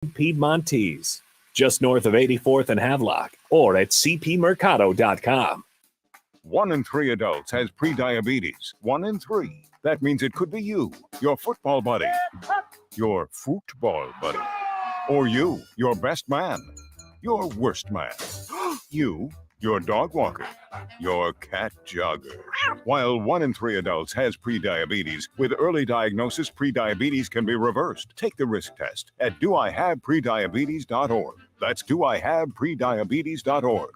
Piedmontese, just north of 84th and Havelock, or at cpmercado.com. 1 in 3 adults has prediabetes. 1 in 3. That means it could be you, your football buddy, your football buddy, or you, your best man, your worst man, you, your dog walker, your cat jogger. While 1 in 3 adults has prediabetes, with early diagnosis, prediabetes can be reversed. Take the risk test at doihaveprediabetes.org. That's doihaveprediabetes.org.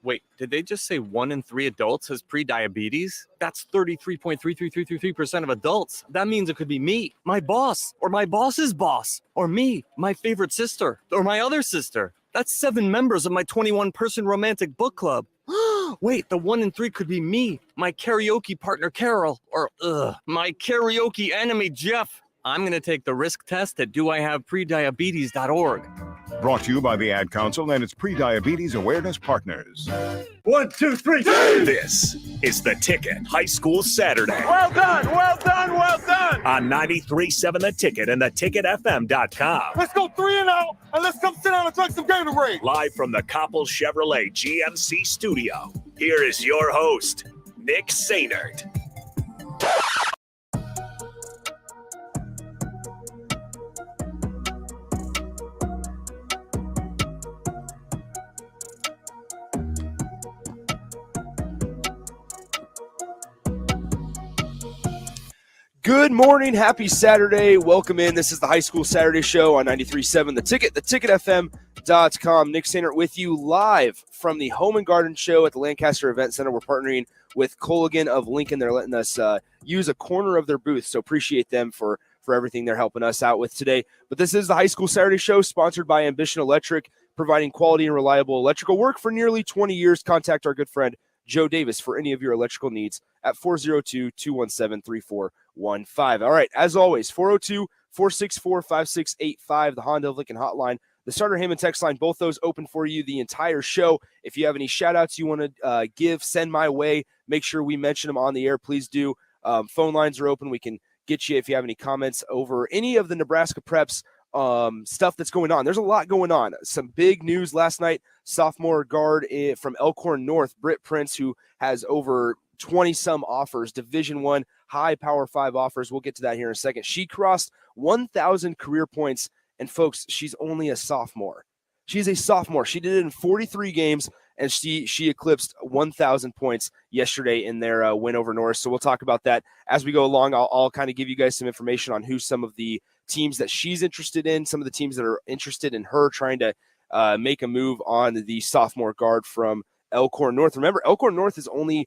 Wait, did they just say 1 in 3 adults has prediabetes? That's 33.33333% of adults. That means it could be me, my boss, or my boss's boss, or me, my favorite sister, or my other sister. That's 7 members of my 21-person romantic book club. Wait, the 1 in 3 could be me, my karaoke partner Carol, or my karaoke enemy Jeff. I'm going to take the risk test at doihaveprediabetes.org. Brought to you by the Ad Council and its Prediabetes Awareness Partners. 1, 2, 3. This is The Ticket High School Saturday. Well done, well done, well done. On 93.7 The Ticket and theticketfm.com. Let's go 3-0, and let's come sit down and drink some Gatorade. Live from the Koppel Chevrolet GMC studio, here is your host, Nick Sainert. Good morning. Happy Saturday. Welcome in. This is the High School Saturday Show on 93.7 The Ticket, theticketfm.com. Nick Sainert with you live from the Home and Garden Show at the Lancaster Event Center. We're partnering with Colligan of Lincoln. They're letting us use a corner of their booth, so appreciate them for everything they're helping us out with today. But this is the High School Saturday Show, sponsored by Ambition Electric, providing quality and reliable electrical work for nearly 20 years. Contact our good friend Joe Davis for any of your electrical needs at 402-217-3415. All right, as always, 402-464-5685, the Honda of Lincoln hotline, the Starter Heyman text line, both those open for you the entire show. If you have any shout-outs you want to give, send my way. Make sure we mention them on the air. Please do. Phone lines are open. We can get you if you have any comments over any of the Nebraska Preps stuff that's going on. There's a lot going on. Some big news last night. Sophomore guard from Elkhorn North, Britt Prince, who has over 20-some offers, Division I, high Power 5 offers. We'll get to that here in a second. She crossed 1,000 career points, and folks, she's only a sophomore. She's a sophomore. She did it in 43 games, and she eclipsed 1,000 points yesterday in their win over Norris. So we'll talk about that as we go along. I'll kind of give you guys some information on who some of the teams that she's interested in, some of the teams that are interested in her trying to make a move on the sophomore guard from Elkhorn North. Remember, Elkhorn North has only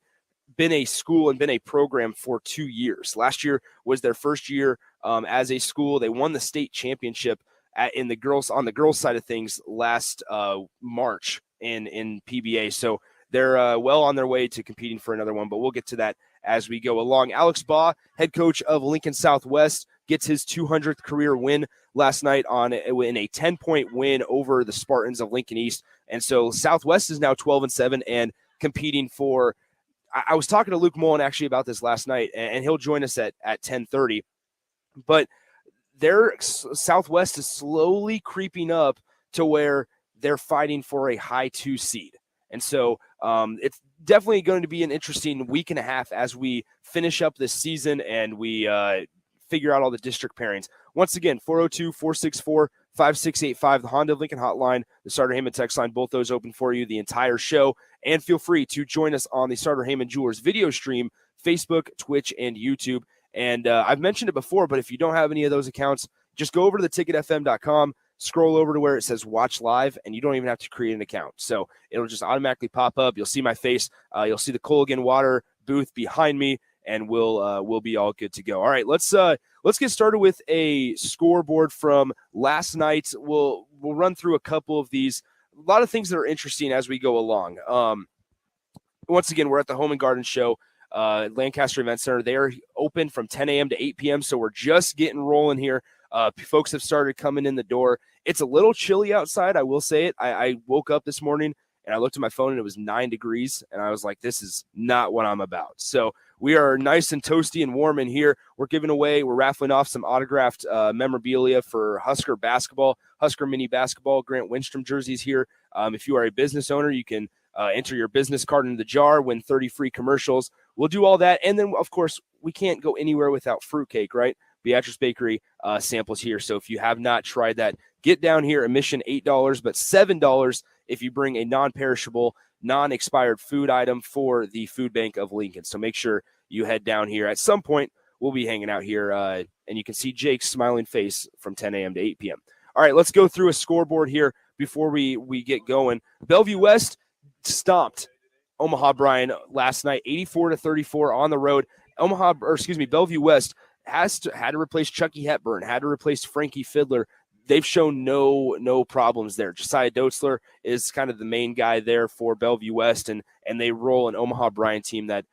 been a school and been a program for 2 years. Last year was their first year as a school. They won the state championship on the girls side of things last March in PBA. So they're well on their way to competing for another one, but we'll get to that as we go along. Alex Baugh, head coach of Lincoln Southwest, gets his 200th career win last night in a 10-point win over the Spartans of Lincoln East. And so Southwest is now 12-7 and competing for – I was talking to Luke Mullen actually about this last night, and he'll join us at 10:30. But their Southwest is slowly creeping up to where they're fighting for a high 2 seed. And so it's definitely going to be an interesting week and a half as we finish up this season and we figure out all the district pairings. Once again, 402-464-5685, the Honda of Lincoln hotline, the Starter Heyman text line, both those open for you the entire show. And feel free to join us on the Starter Heyman Jewelers video stream, Facebook, Twitch, and YouTube. And I've mentioned it before, but if you don't have any of those accounts, just go over to theticketfm.com, scroll over to where it says watch live, and you don't even have to create an account. So it'll just automatically pop up. You'll see my face. You'll see the Colligan Water booth behind me, and we'll be all good to go. All right, let's get started with a scoreboard from last night. We'll run through a couple of these. A lot of things that are interesting as we go along. Once again, we're at the Home and Garden Show, Lancaster Event Center. They are open from 10 a.m. to 8 p.m., so we're just getting rolling here. Folks have started coming in the door. It's a little chilly outside, I will say it. I woke up this morning and I looked at my phone and it was 9 degrees, and I was like, this is not what I'm about. So we are nice and toasty and warm in here. We're raffling off some autographed memorabilia for Husker basketball, Husker mini basketball, Grant Windstrom jerseys here. If you are a business owner, you can enter your business card into the jar, win 30 free commercials. We'll do all that. And then, of course, we can't go anywhere without fruitcake, right? Beatrice Bakery samples here. So if you have not tried that, get down here. Admission $8, but $7 if you bring a non-perishable, non-expired food item for the Food Bank of Lincoln. So make sure you head down here. At some point, we'll be hanging out here, and you can see Jake's smiling face from 10 a.m. to 8 p.m. All right, let's go through a scoreboard here before we get going. Bellevue West stomped Omaha Bryan last night, 84-34 on the road. Bellevue West had to replace Chucky Hepburn, had to replace Frankie Fiddler. They've shown no problems there. Josiah Dotzler is kind of the main guy there for Bellevue West, and they roll an Omaha Bryan team that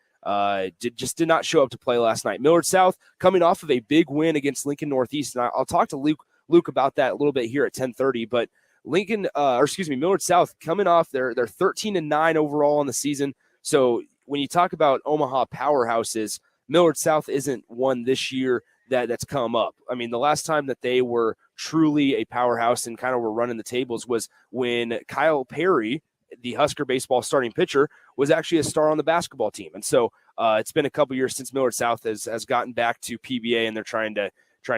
did not show up to play last night. Millard South coming off of a big win against Lincoln Northeast, and I'll talk to Luke about that a little bit here at 10:30. But Millard South coming off, they're 13-9 overall on the season. So when you talk about Omaha powerhouses, Millard South isn't one this year that's come up. I mean, the last time that they were truly a powerhouse and kind of were running the tables was when Kyle Perry, the Husker baseball starting pitcher, was actually a star on the basketball team. And so it's been a couple years since Millard South has gotten back to PBA, and they're trying to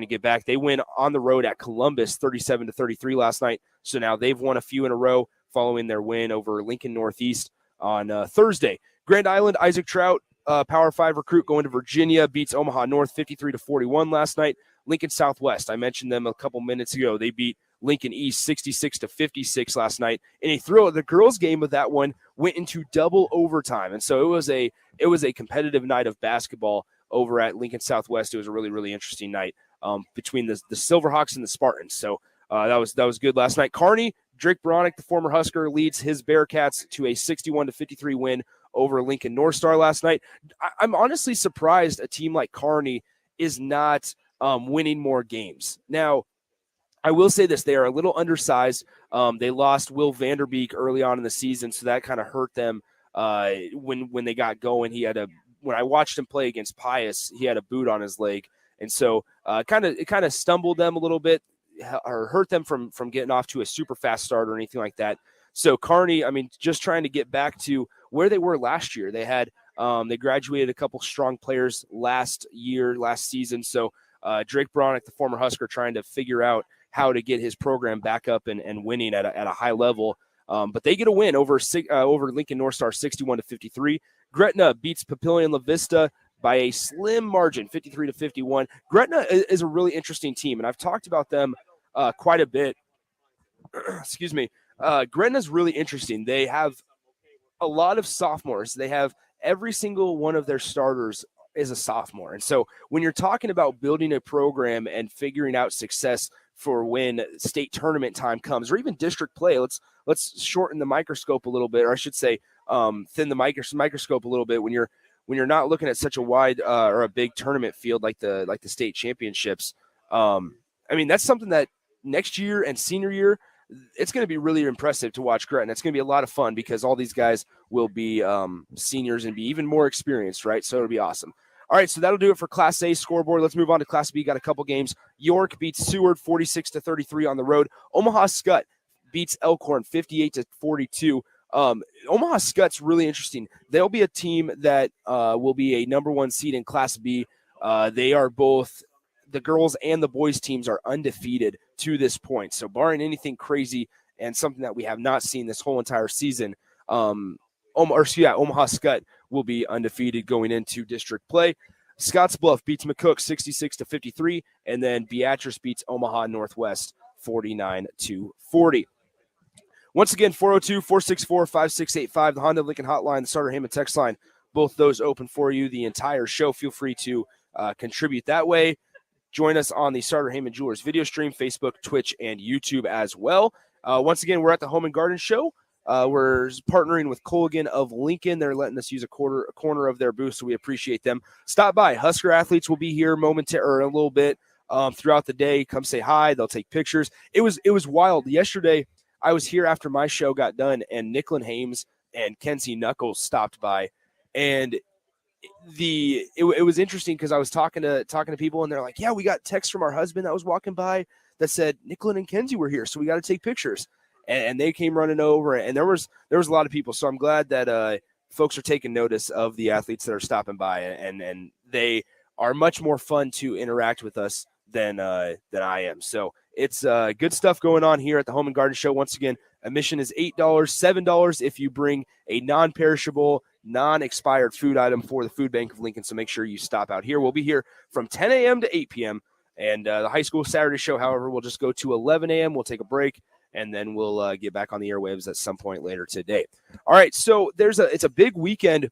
get back. They win on the road at Columbus 37-33 last night. So now they've won a few in a row following their win over Lincoln Northeast on Thursday. Grand Island, Isaac Trout, Power 5 recruit going to Virginia, beats Omaha North 53-41 last night. Lincoln Southwest, I mentioned them a couple minutes ago. They beat Lincoln East 66-56 last night. And a thrill. The girls' game of that one went into double overtime, and so it was a competitive night of basketball over at Lincoln Southwest. It was a really, really interesting night between the Silverhawks and the Spartans. So that was good last night. Kearney, Drake Bronick, the former Husker, leads his Bearcats to a 61-53 win over Lincoln North Star last night. I'm honestly surprised a team like Kearney is not winning more games. Now, I will say this, they are a little undersized. They lost Will Vanderbeek early on in the season, so that kind of hurt them when they got going. When I watched him play against Pius, he had a boot on his leg, and so it kind of stumbled them a little bit, or hurt them from getting off to a super fast start or anything like that. So Kearney, I mean, just trying to get back to where they were last year. They had they graduated a couple strong players last season. So Drake Bronick, the former Husker, trying to figure out how to get his program back up and winning at a high level. But they get a win over Lincoln North Star 61-53. Gretna beats Papillion La Vista by a slim margin, 53-51. Gretna is a really interesting team, and I've talked about them quite a bit. Excuse me. Gretna's really interesting. They have a lot of sophomores. They have every single one of their starters is a sophomore. And so when you're talking about building a program and figuring out success for when state tournament time comes, or even district play, let's shorten the microscope a little bit, or I should say thin the microscope a little bit when you're not looking at such a wide or a big tournament field like the state championships. I mean, that's something that next year and senior year, it's going to be really impressive to watch Gretna. It's going to be a lot of fun because all these guys will be seniors and be even more experienced, right? So it'll be awesome. All right, so that'll do it for Class A scoreboard. Let's move on to Class B. Got a couple games. York beats Seward 46-33 on the road. Omaha Skutt beats Elkhorn 58-42. Omaha Skutt's really interesting. They'll be a team that will be a number one seed in Class B. They are both – the girls and the boys teams are undefeated to this point. So barring anything crazy and something that we have not seen this whole entire season, Omaha Skutt will be undefeated going into district play. Scottsbluff beats McCook 66-53, and then Beatrice beats Omaha Northwest 49-40. Once again, 402-464-5685, the Honda Lincoln Hotline, the Starter Heyman text line, both those open for you the entire show. Feel free to contribute that way. Join us on the Starter Heyman Jewelers video stream, Facebook, Twitch, and YouTube as well. Once again, we're at the Home and Garden Show. We're partnering with Colgan of Lincoln. They're letting us use a corner of their booth, so we appreciate them. Stop by. Husker athletes will be here a little bit throughout the day. Come say hi. They'll take pictures. It was wild. Yesterday, I was here after my show got done, and Nicklin Hames and Kenzie Knuckles stopped by, and it was interesting because I was talking to people, and they're like, yeah, we got text from our husband that was walking by that said Nicklin and Kenzie were here, so we got to take pictures, and they came running over, and there was a lot of people. So I'm glad that folks are taking notice of the athletes that are stopping by, and they are much more fun to interact with us than I am. So it's good stuff going on here at the Home and Garden Show. Once again, admission is $8, $7 if you bring a non-perishable, non-expired food item for the Food Bank of Lincoln. So make sure you stop out here. We'll be here from 10 a.m. to 8 p.m. And the High School Saturday Show, however, will just go to 11 a.m. We'll take a break, and then we'll get back on the airwaves at some point later today. All right, so it's a big weekend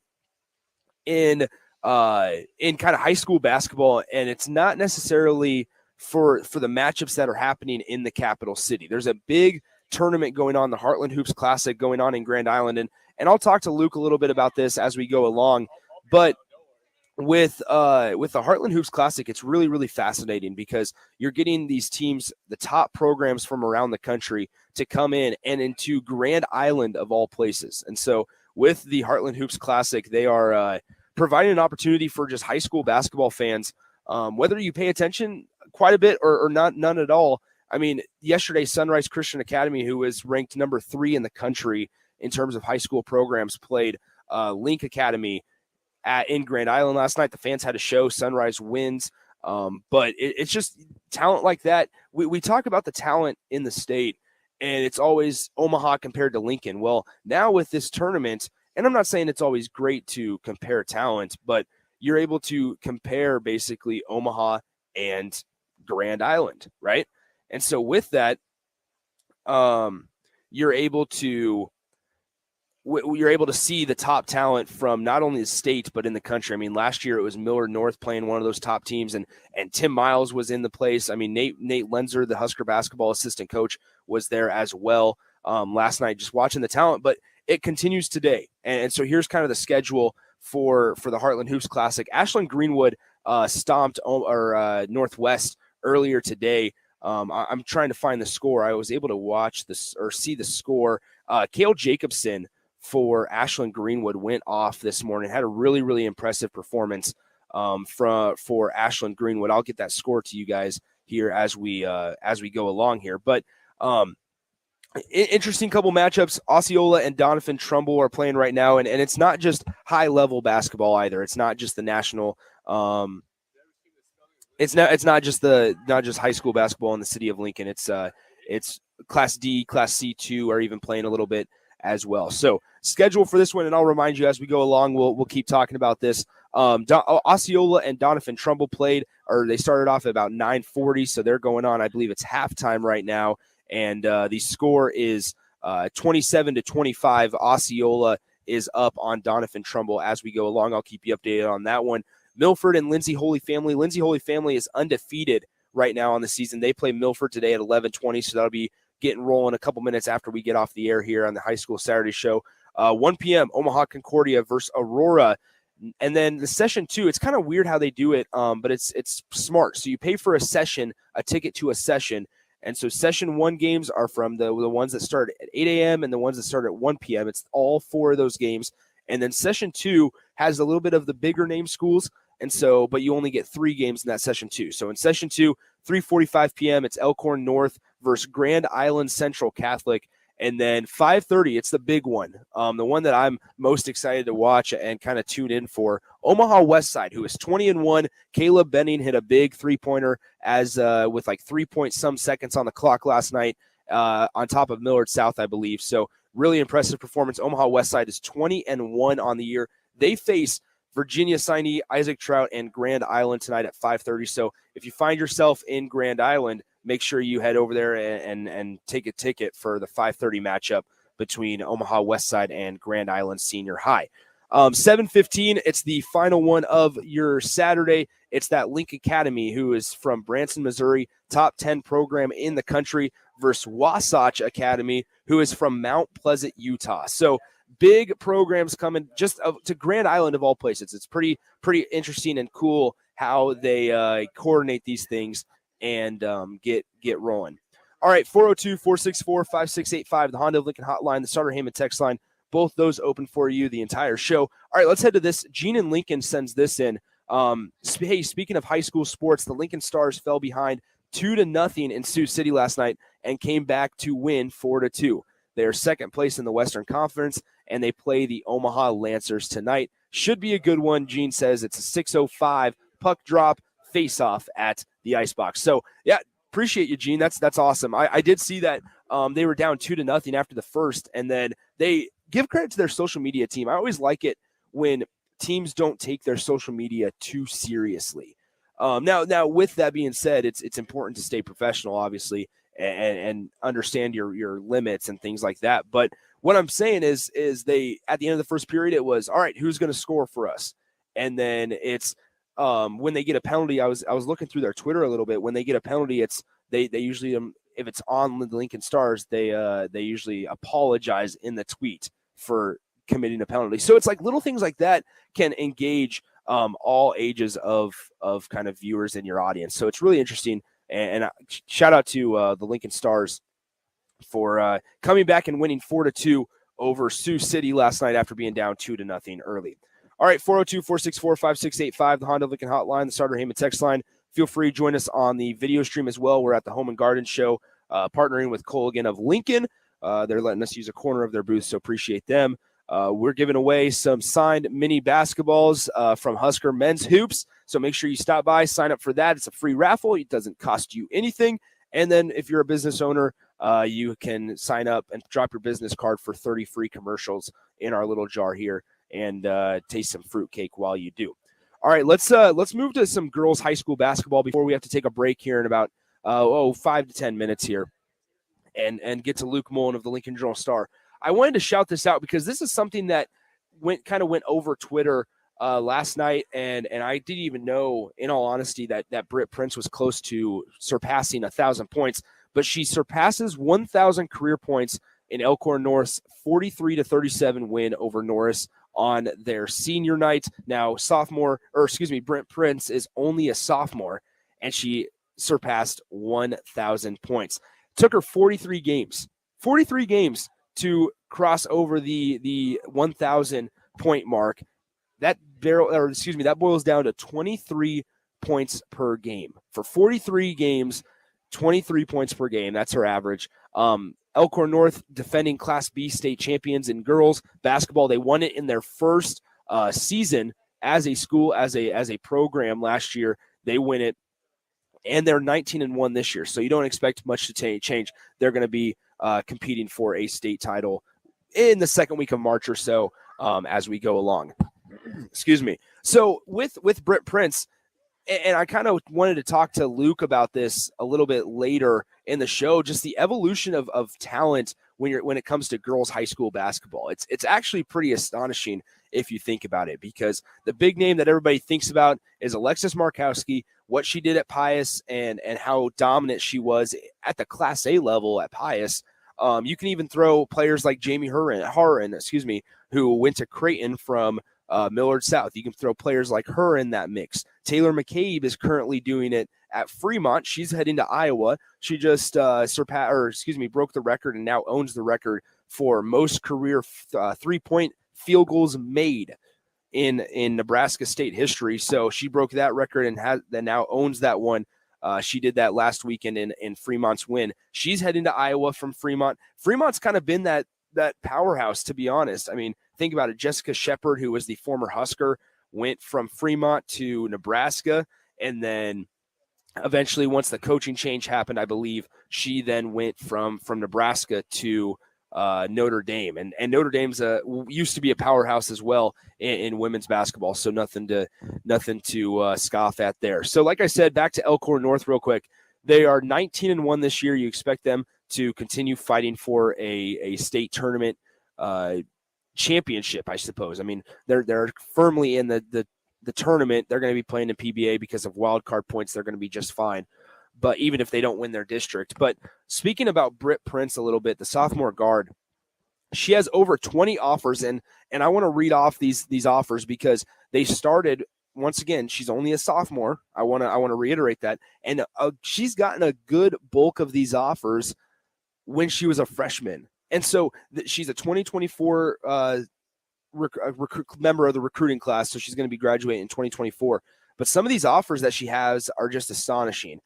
in kind of high school basketball, and it's not necessarily for the matchups that are happening in the capital city. There's a big tournament going on, the Heartland Hoops Classic going on in Grand Island, and I'll talk to Luke a little bit about this as we go along. But with the Heartland Hoops Classic, it's really, really fascinating because you're getting these teams, the top programs from around the country, to come in and into Grand Island of all places. And so with the Heartland Hoops Classic, they are providing an opportunity for just high school basketball fans, whether you pay attention quite a bit or none at all. I mean, yesterday, Sunrise Christian Academy, who is ranked number 3 in the country in terms of high school programs, played Link Academy in Grand Island last night. The fans had a show. Sunrise wins. But it's just talent like that. We talk about the talent in the state, and it's always Omaha compared to Lincoln. Well, now with this tournament, and I'm not saying it's always great to compare talent, but you're able to compare basically Omaha and Grand Island, right? And so with that, you're able to see the top talent from not only the state but in the country. I mean, last year it was Millard North playing one of those top teams, and Tim Miles was in the place. I mean, Nate Lenzer, the Husker basketball assistant coach, was there as well last night, just watching the talent. But it continues today, and so here's kind of the schedule for the Heartland Hoops Classic. Ashland Greenwood stomped Northwest earlier today. I'm trying to find the score. I was able to watch this or see the score. Cale Jacobson for Ashland Greenwood went off this morning, had a really, really impressive performance for Ashland Greenwood. I'll get that score to you guys here as we go along here. But interesting couple matchups. Osceola and Doniphan Trumbull are playing right now, and it's not just high level basketball either. It's not just the national. It's not just high school basketball in the city of Lincoln. It's Class D, Class C2 are even playing a little bit as well. So schedule for this one, and I'll remind you as we go along. We'll keep talking about this. Osceola and Doniphan Trumbull played, or they started off at about 9:40, so they're going on. I believe it's halftime right now, and the score is 27-25. Osceola is up on Doniphan Trumbull as we go along. I'll keep you updated on that one. Milford and Lindsay Holy Family. Lindsay Holy Family is undefeated right now on the season. They play Milford today at 11:20, so that'll be getting rolling a couple minutes after we get off the air here on the High School Saturday Show. 1 p.m., Omaha Concordia versus Aurora. And then the session 2, it's kind of weird how they do it, but it's smart. So you pay for a ticket to a session. And so session 1 games are from the ones that start at 8 a.m. and the ones that start at 1 p.m. It's all 4 of those games. And then session 2 has a little bit of the bigger name schools. And so, but you only get 3 games in that session 2. So in session 2, 3:45 p.m., it's Elkhorn North versus Grand Island Central Catholic. And then 5:30, it's the big one, the one that I'm most excited to watch and kind of tune in for. Omaha Westside, who is 20-1. Caleb Benning hit a big three-pointer with like 3-point-some seconds on the clock last night on top of Millard South, I believe. So really impressive performance. Omaha Westside is 20-1 on the year. They face Virginia Signee, Isaac Trout, and Grand Island tonight at 5:30. So if you find yourself in Grand Island, make sure you head over there and take a ticket for the 5:30 matchup between Omaha Westside and Grand Island Senior High. 7:15, it's the final one of your Saturday. It's that Link Academy, who is from Branson, Missouri, top 10 program in the country, versus Wasatch Academy, who is from Mount Pleasant, Utah. So big programs coming just to Grand Island of all places. It's pretty interesting and cool how they coordinate these things and get rolling. All right, 402-464-5685, the Honda of Lincoln hotline, the Starter Heyman text line, both those open for you the entire show. All right, let's head to this. Gene in Lincoln sends this in. Hey, speaking of high school sports, the Lincoln Stars fell behind 2-0 in Sioux City last night and came back to win 4-2. They are second place in the Western Conference, and they play the Omaha Lancers tonight. Should be a good one. Gene says it's a 6:05 puck drop face-off at the Icebox. So, yeah, appreciate you, Gene. That's awesome. I did see that they were down 2-0 after the first, and then they give credit to their social media team. I always like it when teams don't take their social media too seriously. Now, with that being said, it's important to stay professional, obviously, and understand your limits and things like that. But what I'm saying is they, at the end of the first period, it was, all right, who's going to score for us? And then it's when they get a penalty, I was looking through their Twitter a little bit. When they get a penalty, it's they usually, if it's on the Lincoln Stars, they usually apologize in the tweet for committing a penalty. So it's like little things like that can engage all ages of kind of viewers in your audience. So it's really interesting. And shout out to the Lincoln Stars for coming back and winning 4-2 over Sioux City last night after being down 2-0 early. All right, 402-464-5685, the Honda Lincoln hotline, the Starter Heyman text line. Feel free to join us on the video stream as well. We're at the Home and Garden Show, partnering with Colgan of Lincoln. They're letting us use a corner of their booth, so appreciate them. We're giving away some signed mini basketballs from Husker Men's Hoops. So make sure you stop by, sign up for that. It's a free raffle. It doesn't cost you anything. And then if you're a business owner, you can sign up and drop your business card for 30 free commercials in our little jar here and taste some fruitcake while you do. All right, let's move to some girls high school basketball before we have to take a break here in about 5 to 10 minutes here and get to Luke Mullen of the Lincoln Journal-Star. I wanted to shout this out because this is something that went over Twitter last night, and I didn't even know, in all honesty, that Britt Prince was close to surpassing 1,000 points, but she surpasses 1,000 career points in Elkhorn North's 43-37 win over Norris on their senior night. Now, Britt Prince is only a sophomore, and she surpassed 1,000 points. Took her 43 games to cross over the 1,000 point mark. That boils down to 23 points per game. For 43 games, 23 points per game. That's her average. Elkhorn North, defending Class B state champions in girls basketball. They won it in their first season as a school, as a program last year. They win it, and they're 19-1 this year. So you don't expect much to change. They're going to be competing for a state title in the second week of March or so as we go along. Excuse me. So with Britt Prince, and I kind of wanted to talk to Luke about this a little bit later in the show, just the evolution of talent when it comes to girls high school basketball. It's actually pretty astonishing if you think about it, because the big name that everybody thinks about is Alexis Markowski, what she did at Pius and how dominant she was at the Class A level at Pius. You can even throw players like Jamie Harren, who went to Creighton from Millard South. You can throw players like her in that mix. Taylor McCabe is currently doing it at Fremont. She's heading to Iowa. She just broke the record and now owns the record for most career 3-point field goals made in Nebraska State history. So she broke that record and now owns that one. She did that last weekend in Fremont's win. She's heading to Iowa from Fremont. Fremont's kind of been that powerhouse, to be honest. I mean, think about it. Jessica Shepard, who was the former Husker, went from Fremont to Nebraska, and then eventually, once the coaching change happened, I believe she then went from Nebraska to Notre Dame, and Notre Dame's used to be a powerhouse as well in women's basketball. So nothing to scoff at there. So like I said, back to Elkhorn North real quick. They are 19-1 this year. You expect them to continue fighting for a state tournament championship, I suppose. I mean, they're firmly in the tournament. They're going to be playing in PBA because of wild card points. They're going to be just fine. But even if they don't win their district. But speaking about Britt Prince a little bit, the sophomore guard, she has over 20 offers, and I want to read off these offers because they started once again, she's only a sophomore. I want to reiterate that. And she's gotten a good bulk of these offers when she was a freshman. And so she's a 2024 member of the recruiting class, so she's going to be graduating in 2024. But some of these offers that she has are just astonishing.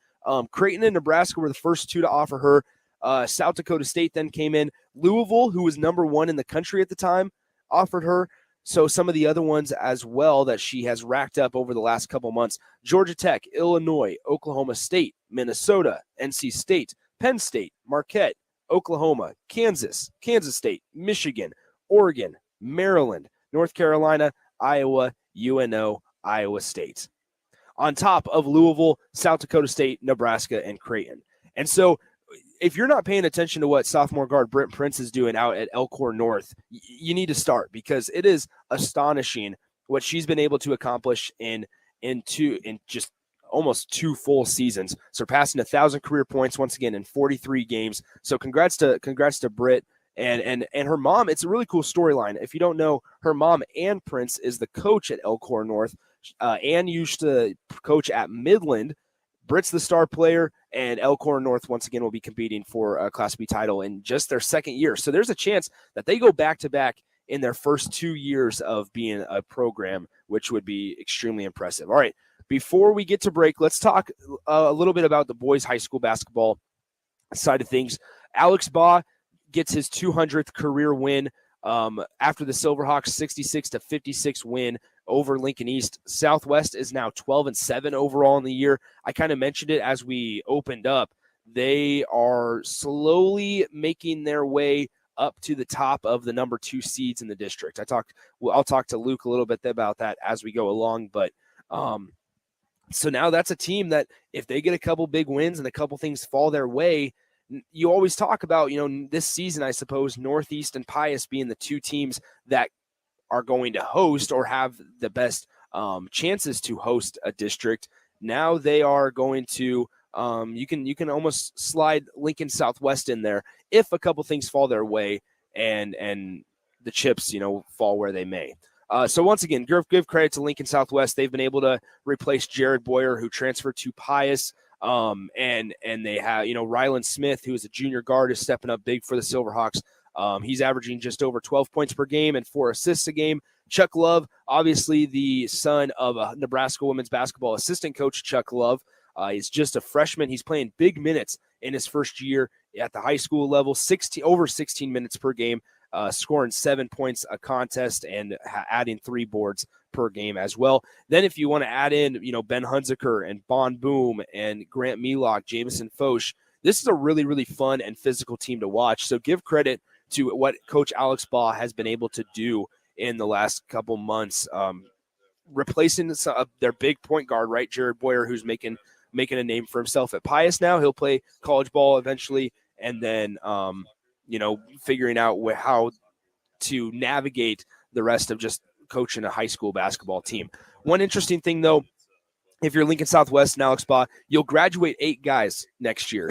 Creighton and Nebraska were the first two to offer her. South Dakota State then came in. Louisville, who was number 1 in the country at the time, offered her. So some of the other ones as well that she has racked up over the last couple months: Georgia Tech, Illinois, Oklahoma State, Minnesota, NC State, Penn State, Marquette, Oklahoma, Kansas, Kansas State, Michigan, Oregon, Maryland, North Carolina, Iowa, UNO, Iowa State. On top of Louisville, South Dakota State, Nebraska, and Creighton. And so if you're not paying attention to what sophomore guard Britt Prince is doing out at Elkhorn North, you need to start, because it is astonishing what she's been able to accomplish in just almost 2 full seasons, surpassing 1,000 career points once again in 43 games. So congrats to Britt and her mom. It's a really cool storyline. If you don't know, her mom, Ann Prince, is the coach at Elkhorn North. Ann used to coach at Midland. Britt's the star player, and Elkhorn North once again will be competing for a Class B title in just their second year. So there's a chance that they go back-to-back in their first 2 years of being a program, which would be extremely impressive. All right, before we get to break, let's talk a little bit about the boys high school basketball side of things. Alex Baugh gets his 200th career win after the Silverhawks 66-56 win over Lincoln East. Southwest is now 12-7 overall in the year. I kind of mentioned it as we opened up. They are slowly making their way up to the top of the number 2 seeds in the district. I'll talk to Luke a little bit about that as we go along, but so now that's a team that if they get a couple big wins and a couple things fall their way, you always talk about, this season, I suppose, Northeast and Pius being the 2 teams that are going to host or have the best chances to host a district. Now they are going to, you can almost slide Lincoln Southwest in there if a couple things fall their way and the chips, fall where they may. So once again, give credit to Lincoln Southwest. They've been able to replace Jared Boyer, who transferred to Pius. And they have, Rylan Smith, who is a junior guard, is stepping up big for the Silverhawks. He's averaging just over 12 points per game and 4 assists a game. Chuck Love, obviously the son of a Nebraska women's basketball assistant coach, Chuck Love, is just a freshman. He's playing big minutes in his first year at the high school level, over 16 minutes per game, scoring 7 points a contest and adding 3 boards per game as well. Then if you want to add in, Ben Hunziker and Bon Boom and Grant Melock, Jamison Foch, this is a really, really fun and physical team to watch. So give credit to what Coach Alex Baugh has been able to do in the last couple months, replacing their big point guard, right, Jared Boyer, who's making a name for himself at Pius now. He'll play college ball eventually, and then, figuring out how to navigate the rest of just coaching a high school basketball team. One interesting thing, though, if you're Lincoln Southwest and Alex Baugh, you'll graduate 8 guys next year,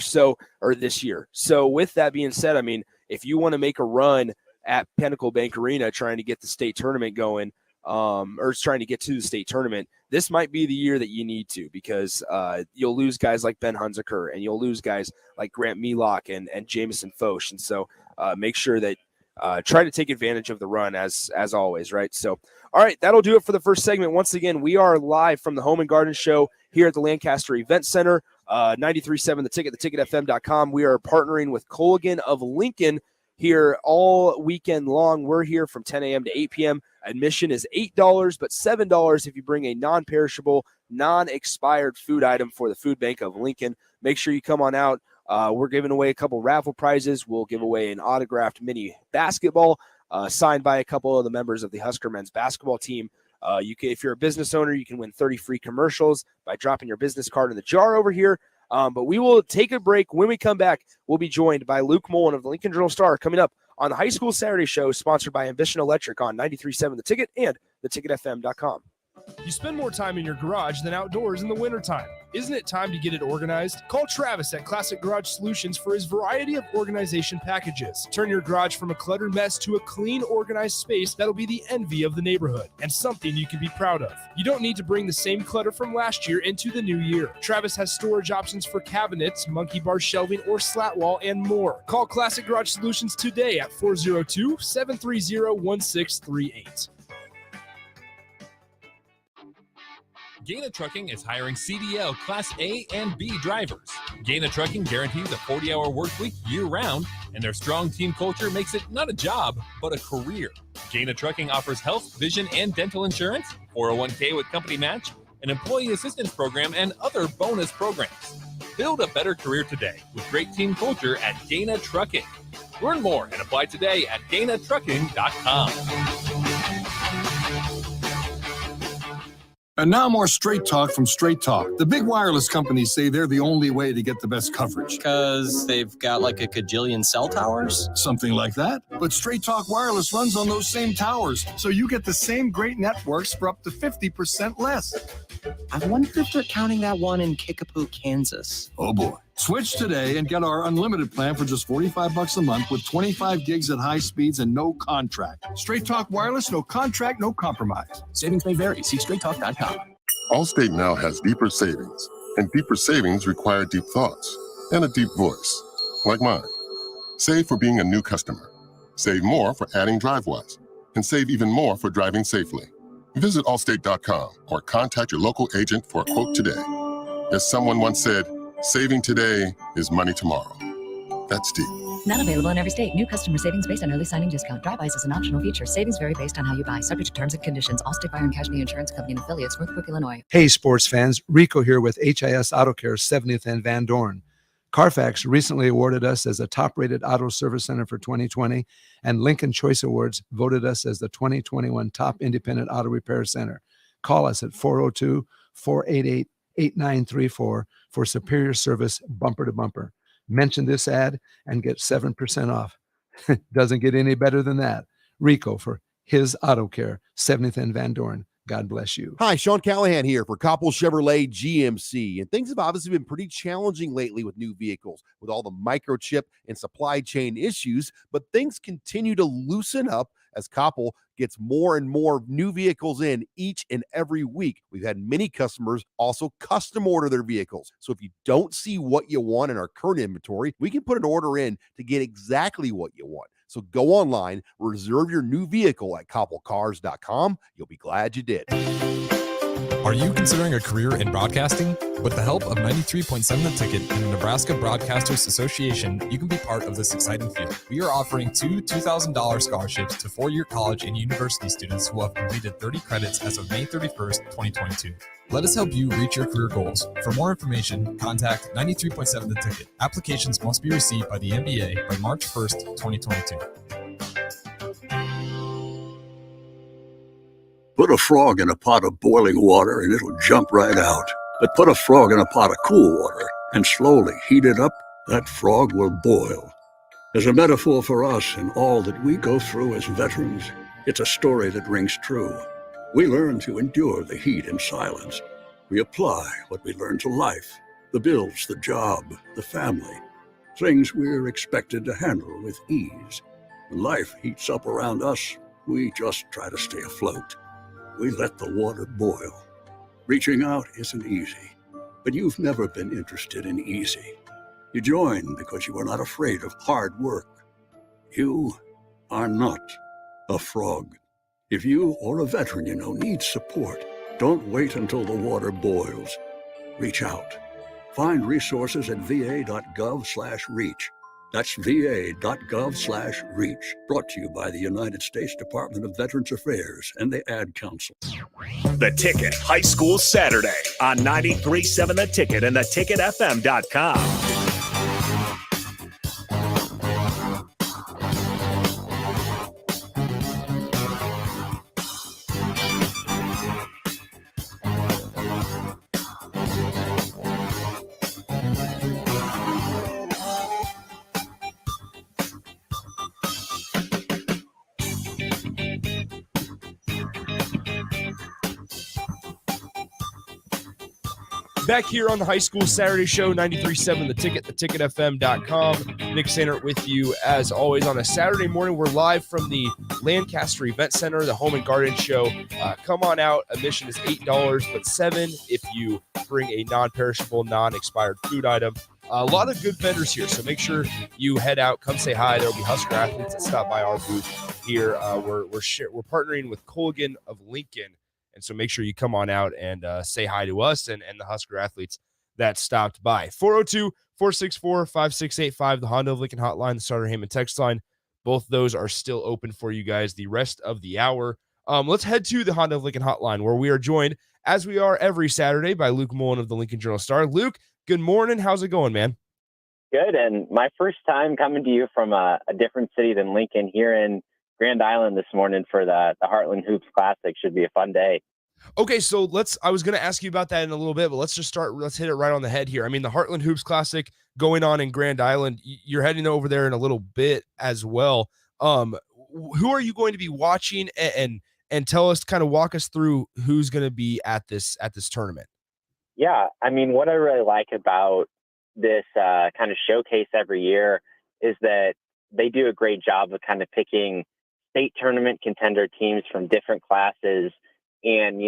or this year. So with that being said, I mean, if you want to make a run at Pinnacle Bank Arena trying to get the state tournament going, or trying to get to the state tournament, this might be the year that you need to, because you'll lose guys like Ben Hunziker and you'll lose guys like Grant Melock and Jamison Foch. And so make sure that try to take advantage of the run as always, right? So, all right, that'll do it for the first segment. Once again, we are live from the Home and Garden Show here at the Lancaster Event Center, 93.7 The Ticket, theticketfm.com. We are partnering with Colgan of Lincoln here all weekend long. We're here from 10 a.m. to 8 p.m. Admission is $8, but $7 if you bring a non-perishable, non-expired food item for the Food Bank of Lincoln. Make sure you come on out. We're giving away a couple raffle prizes. We'll give away an autographed mini basketball signed by a couple of the members of the Husker men's basketball team. If you're a business owner, you can win 30 free commercials by dropping your business card in the jar over here. But we will take a break. When we come back, we'll be joined by Luke Mullen of the Lincoln Journal-Star coming up on the High School Saturday Show, sponsored by Ambition Electric on 93.7 The Ticket and theticketfm.com. You spend more time in your garage than outdoors in the wintertime. Isn't it time to get it organized? Call Travis at Classic Garage Solutions for his variety of organization packages. Turn your garage from a cluttered mess to a clean, organized space that'll be the envy of the neighborhood and something you can be proud of. You don't need to bring the same clutter from last year into the new year. Travis has storage options for cabinets, monkey bar shelving, or slat wall, and more. Call Classic Garage Solutions today at 402-730-1638. Gaina Trucking is hiring CDL Class A and B drivers. Gaina Trucking guarantees a 40-hour work week year-round, and their strong team culture makes it not a job, but a career. Gaina Trucking offers health, vision, and dental insurance, 401k with company match, an employee assistance program, and other bonus programs. Build a better career today with great team culture at Gaina Trucking. Learn more and apply today at GainaTrucking.com. And now more Straight Talk from Straight Talk. The big wireless companies say they're the only way to get the best coverage. Because they've got like a gajillion cell towers? Something like that. But Straight Talk Wireless runs on those same towers, so you get the same great networks for up to 50% less. I wonder if they're counting that one in Kickapoo, Kansas. Oh boy. Switch today and get our unlimited plan for just $45 a month with 25 gigs at high speeds and no contract. Straight Talk Wireless, no contract, no compromise. Savings may vary. See straighttalk.com. Allstate now has deeper savings, and deeper savings require deep thoughts and a deep voice, like mine. Save for being a new customer. Save more for adding DriveWise, and save even more for driving safely. Visit allstate.com or contact your local agent for a quote today. As someone once said, saving today is money tomorrow. That's deep. Not available in every state. New customer savings based on early signing discount. DriveWise is an optional feature. Savings vary based on how you buy. Subject to terms and conditions. Allstate Fire and Casualty Insurance Company and affiliates. Northbrook, Illinois. Hey, sports fans. Rico here with HIS Auto Care 70th and Van Dorn. Carfax recently awarded us as a top-rated auto service center for 2020, and Lincoln Choice Awards voted us as the 2021 top independent auto repair center. Call us at 402-488-8934 for superior service bumper to bumper. Mention this ad and get 7% off. Doesn't get any better than that. Rico for his Auto Care, 70th and Van Dorn. God bless you. Hi, Sean Callahan here for Koppel Chevrolet GMC. And things have obviously been pretty challenging lately with new vehicles, with all the microchip and supply chain issues. But things continue to loosen up as Koppel gets more and more new vehicles in each and every week. We've had many customers also custom order their vehicles. So if you don't see what you want in our current inventory, we can put an order in to get exactly what you want. So go online, reserve your new vehicle at koppelcars.com. You'll be glad you did. Are you considering a career in broadcasting? With the help of 93.7 The Ticket and the Nebraska Broadcasters Association, you can be part of this exciting field. We are offering two $2,000 scholarships to four-year college and university students who have completed 30 credits as of May 31st, 2022. Let us help you reach your career goals. For more information, contact 93.7 The Ticket. Applications must be received by the NBA by March 1st, 2022. Put a frog in a pot of boiling water and it'll jump right out. But put a frog in a pot of cool water and slowly heat it up, that frog will boil. As a metaphor for us and all that we go through as veterans, it's a story that rings true. We learn to endure the heat in silence. We apply what we learn to life, the bills, the job, the family, things we're expected to handle with ease. When life heats up around us, we just try to stay afloat. We let the water boil. Reaching out isn't easy, but you've never been interested in easy. You join because you are not afraid of hard work. You are not a frog. If you or a veteran you know needs support, don't wait until the water boils. Reach out. Find resources at va.gov/reach. That's va.gov/reach. Brought to you by the United States Department of Veterans Affairs and the Ad Council. The Ticket High School Saturday on 93.7 The Ticket and theticketfm.com. Back here on the High School Saturday Show, 93.7 The Ticket, theticketfm.com. Nick Sainert with you as always on a Saturday morning. We're live from the Lancaster Event Center, the Home and Garden Show. Come on out. Admission is $8, but $7 if you bring a non-perishable, non-expired food item. A lot of good vendors here, so make sure you head out, come say hi. There will be Husker athletes that stop by our booth here. We're partnering with Colgan of Lincoln. And so make sure you come on out and say hi to us and the Husker athletes that stopped by. 402-464-5685, the Honda of Lincoln hotline, the Starter Heyman text line. Both those are still open for you guys the rest of the hour. Let's head to the Honda of Lincoln hotline, where we are joined, as we are every Saturday, by Luke Mullen of the Lincoln Journal-Star. Luke, good morning. How's it going, man? Good, and my first time coming to you from a different city than Lincoln, here in Grand Island this morning for the Heartland Hoops Classic. Should be a fun day. Okay, so I was going to ask you about that in a little bit, but let's hit it right on the head here. I mean, the Heartland Hoops Classic going on in Grand Island, you're heading over there in a little bit as well. Who are you going to be watching, and tell us, kind of walk us through who's going to be at this tournament? Yeah, I mean, what I really like about this kind of showcase every year is that they do a great job of kind of picking state tournament contender teams from different classes and,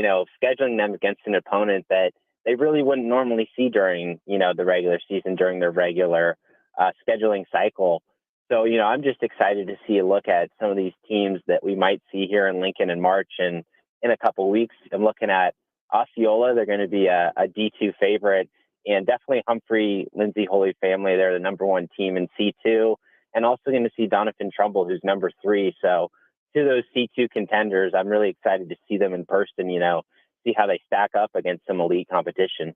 scheduling them against an opponent that they really wouldn't normally see during, the regular season, during their regular scheduling cycle. So, I'm just excited to see a look at some of these teams that we might see here in Lincoln in March and in a couple of weeks. I'm looking at Osceola. They're going to be a D2 favorite, and definitely Humphrey, Lindsay Holy Family. They're the number one team in C2, and also going to see Doniphan Trumbull, who's number 3. So to those C2 contenders, I'm really excited to see them in person, see how they stack up against some elite competition.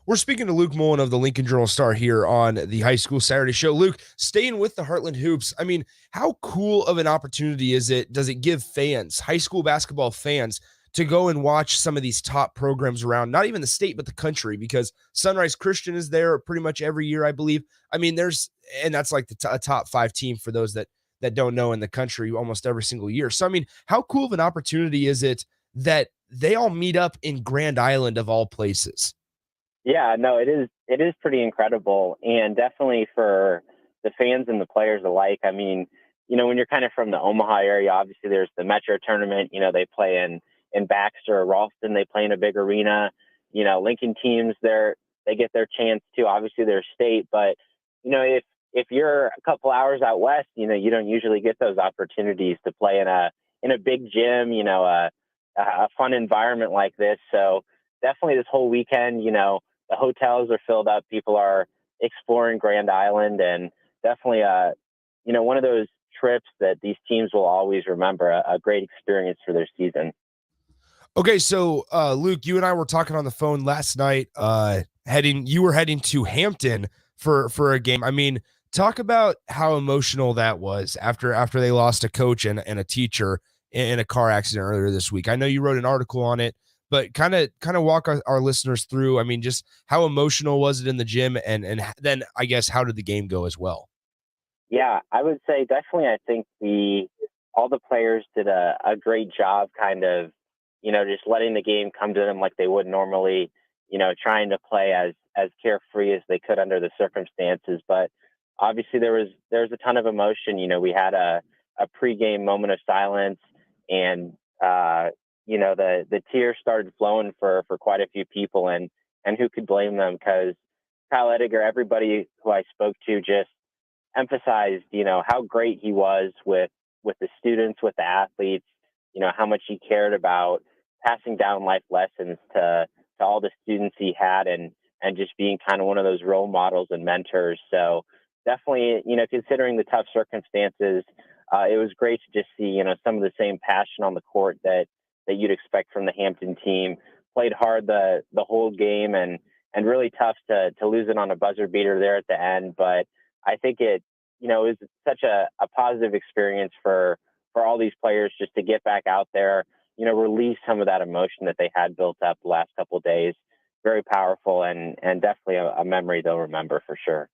We're speaking to Luke Mullen of the Lincoln Journal-Star here on the High School Saturday Show. Luke, staying with the Heartland Hoops, I mean, how cool of an opportunity does it give fans, high school basketball fans, to go and watch some of these top programs around, not even the state, but the country, because Sunrise Christian is there pretty much every year, I believe. I mean, and that's like a top 5 team for those that don't know in the country almost every single year. So, I mean, how cool of an opportunity is it that they all meet up in Grand Island of all places? Yeah, no, it is pretty incredible, and definitely for the fans and the players alike. I mean, when you're kind of from the Omaha area, obviously there's the Metro tournament, they play in Baxter or Ralston, they play in a big arena. Lincoln teams, they get their chance too. Obviously they're state, but if you're a couple hours out west, you don't usually get those opportunities to play in a big gym, a fun environment like this. So definitely this whole weekend, the hotels are filled up. People are exploring Grand Island, and definitely one of those trips that these teams will always remember, a great experience for their season. Okay, so Luke, you and I were talking on the phone last night. You were heading to Hampton for a game. I mean, talk about how emotional that was after they lost a coach and a teacher in a car accident earlier this week. I know you wrote an article on it, but kind of walk our listeners through. I mean, just how emotional was it in the gym, and then I guess how did the game go as well? Yeah, I would say definitely. I think all the players did a great job, kind of, just letting the game come to them like they would normally, trying to play as carefree as they could under the circumstances. But obviously there was a ton of emotion. We had a pregame moment of silence, and the tears started flowing for quite a few people, and who could blame them? Because Kyle Ettinger, everybody who I spoke to, just emphasized, how great he was with the students, with the athletes, how much he cared about passing down life lessons to all the students he had, and just being kind of one of those role models and mentors. So definitely, considering the tough circumstances, it was great to just see, some of the same passion on the court that you'd expect from the Hampton team. Played hard the whole game, and really tough to lose it on a buzzer beater there at the end. But I think it was such a positive experience for all these players just to get back out there, release some of that emotion that they had built up the last couple of days. Very powerful, and definitely a memory they'll remember for sure.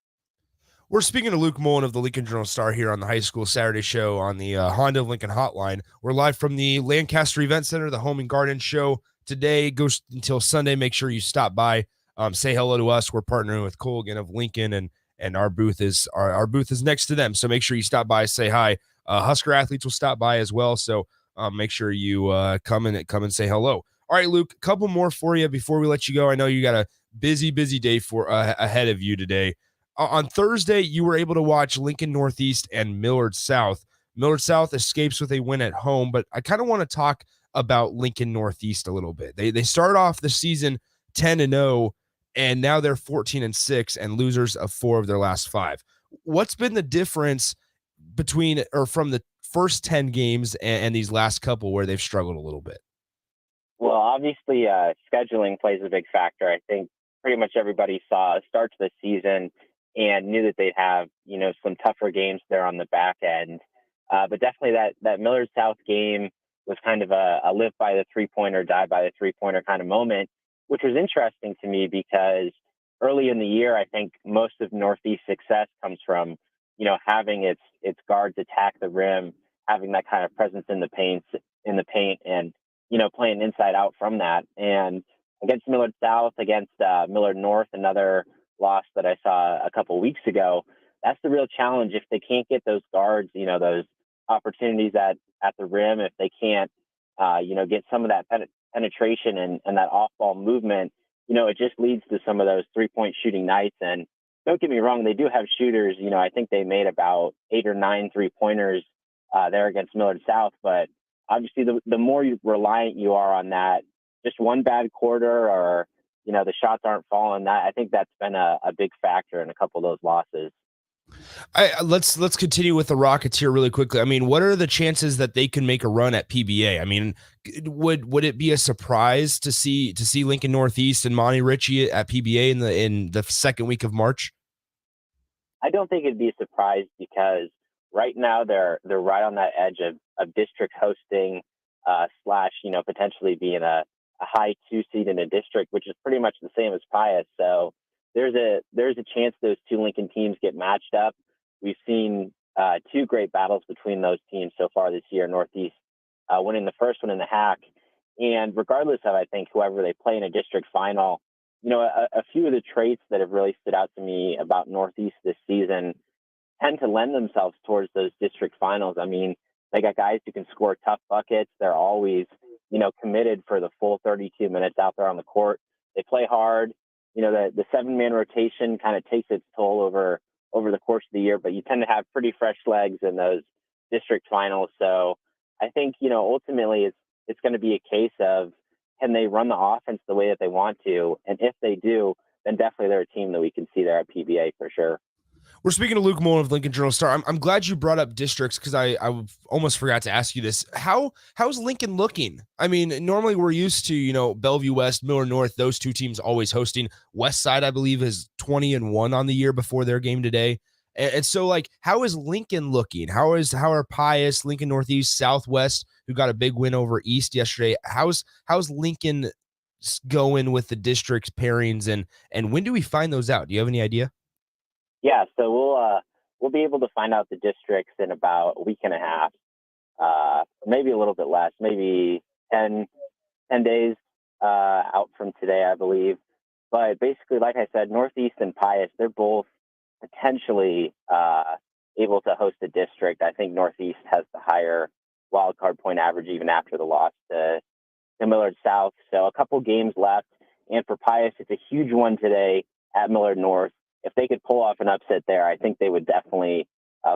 We're speaking to Luke Mullen of the Lincoln Journal-Star here on the High School Saturday Show on the Honda of Lincoln hotline. We're live from the Lancaster Event Center, the Home and Garden Show. Today goes until Sunday. Make sure you stop by. say hello to us. We're partnering with Colgan of Lincoln, and our booth is our booth is next to them. So make sure you stop by, say hi. Husker athletes will stop by as well. So make sure you come and say hello. All right, Luke, a couple more for you before we let you go. I know you got a busy day for ahead of you today. On Thursday, you were able to watch Lincoln Northeast and Millard South. Millard South escapes with a win at home, but I kind of want to talk about Lincoln Northeast a little bit. They started off the season 10-0, and now they're 14-6 and losers of 4 of their last 5. What's been the difference from the first 10 games and these last couple where they've struggled a little bit? Well, obviously, scheduling plays a big factor. I think pretty much everybody saw a start to the season and knew that they'd have, some tougher games there on the back end. But definitely that Millard South game was kind of a live by the three-pointer, die by the three-pointer kind of moment, which was interesting to me because early in the year, I think most of Northeast success comes from, having its guards attack the rim, having that kind of presence in the paint and, playing inside out from that. And against Millard South, against Millard North, another loss that I saw a couple weeks ago, that's the real challenge. If they can't get those guards, those opportunities at the rim, if they can't, get some of that penetration and that off-ball movement, it just leads to some of those three-point shooting nights. And don't get me wrong, they do have shooters. I think they made about 8 or 9 three-pointers there against Millard South. But obviously, the more reliant you are on that, just one bad quarter or, the shots aren't falling, I think that's been a big factor in a couple of those losses. Let's continue with the Rockets here really quickly. I mean, what are the chances that they can make a run at PBA? I mean, would it be a surprise to see Lincoln Northeast and Monty Ritchie at PBA in the second week of March? I don't think it'd be a surprise because right now they're right on that edge of district hosting slash potentially being a high 2 seed in a district, which is pretty much the same as Pius. So there's a chance those two Lincoln teams get matched up. We've seen 2 great battles between those teams so far this year. Northeast winning the first one in the HAC, and regardless of I think whoever they play in a district final, a few of the traits that have really stood out to me about Northeast this season tend to lend themselves towards those district finals. I mean, they got guys who can score tough buckets. They're always committed for the full 32 minutes out there on the court. They play hard. The 7-man rotation kind of takes its toll over the course of the year, but you tend to have pretty fresh legs in those district finals. So I think, ultimately it's going to be a case of, can they run the offense the way that they want to? And if they do, then definitely they're a team that we can see there at PBA for sure. We're speaking to Luke Mullen of Lincoln Journal-Star. I'm glad you brought up districts because I almost forgot to ask you this. How's Lincoln looking? I mean, normally we're used to, Bellevue West, Millard North, those 2 teams always hosting. West Side, I believe, is 20-1 on the year before their game today. And so, how is Lincoln looking? How are Pius, Lincoln Northeast, Southwest, who got a big win over East yesterday? How's Lincoln going with the district pairings, and when do we find those out? Do you have any idea? Yeah, so we'll be able to find out the districts in about a week and a half, maybe a little bit less, maybe 10 days out from today, I believe. But basically, like I said, Northeast and Pius, they're both potentially able to host a district. I think Northeast has the higher wildcard point average even after the loss to Millard South. So a couple games left. And for Pius, it's a huge one today at Millard North. If they could pull off an upset there, I think they would definitely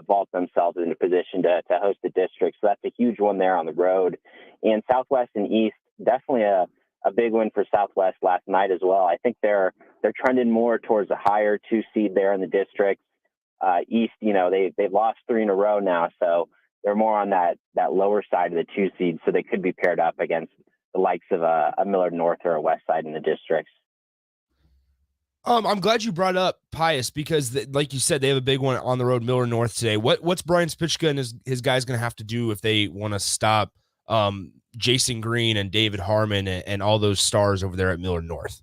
vault themselves into position to host the district. So that's a huge one there on the road. And Southwest and East, definitely a big win for Southwest last night as well. I think they're trending more towards a higher 2 seed there in the district. East, they've lost 3 in a row now, so they're more on that lower side of the 2 seed. So they could be paired up against the likes of a Millard North or a West Side in the districts. I'm glad you brought up Pius because, like you said, they have a big one on the road, Millard North today. What's Brian Spichka and his guys going to have to do if they want to stop Jason Green and David Harmon and all those stars over there at Millard North?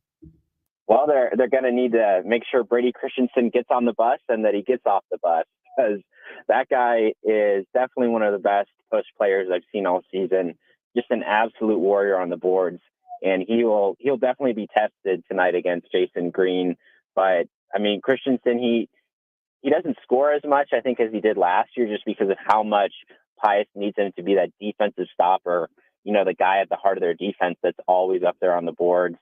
Well, they're going to need to make sure Brady Christensen gets on the bus and that he gets off the bus, because that guy is definitely one of the best push players I've seen all season. Just an absolute warrior on the boards. and he'll definitely be tested tonight against Jason Green. But I mean, Christensen, he doesn't score as much, I think, as he did last year, just because of how much Pius needs him to be that defensive stopper, the guy at the heart of their defense that's always up there on the boards.